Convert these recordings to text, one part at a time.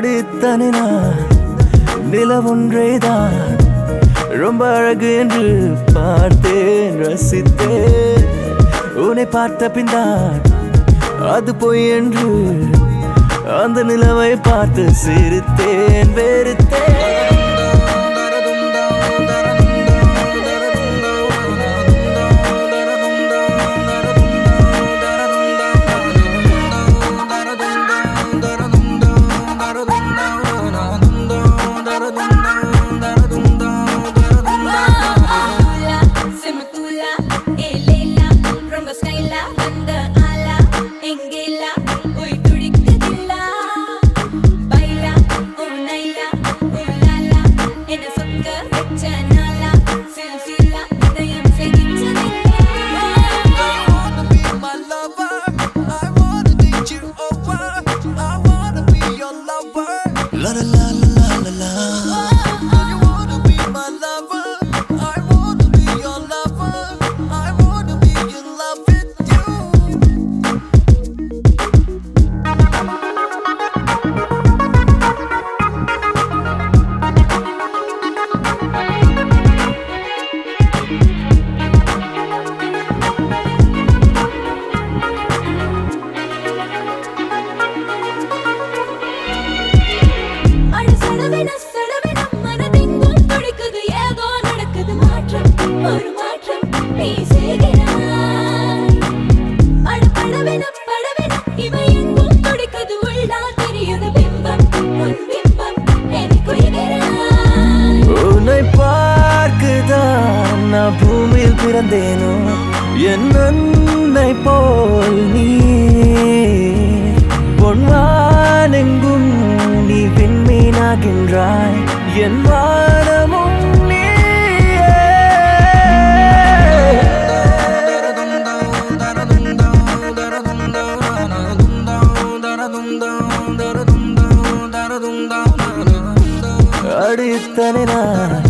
அடித்தனே நான் நிலவொன்றைதான் ரொம்ப அழகு என்று பார்த்தேன், ரசித்தேன். உன்னை பார்த்த பின்தான் அது பொய் என்று அந்த நிலவை பார்த்து சிரித்தேன், வெறுத்தேன். La la la la la la. You wanna be my lover? I wanna be your lover. I wanna be in love with you. உன்னை பார்க்குதான் நான் பூமியில் பிறந்தேனோ, என் அன்னை போல் நீ பொன்வானெங்கும் நீ விண்மீனாகின்றாய், என் வானமும் அடித்தனே நான்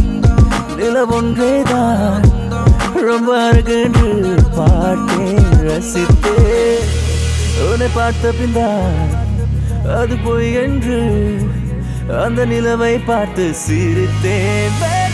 நிலவொன்றைதான் ரொம்ப அழகு என்று பார்த்தேன், ரசித்தேன். உன்னை பார்த்த பின்தான் அது பொய் என்று அந்த நிலவை பார்த்து சிரித்தேன்.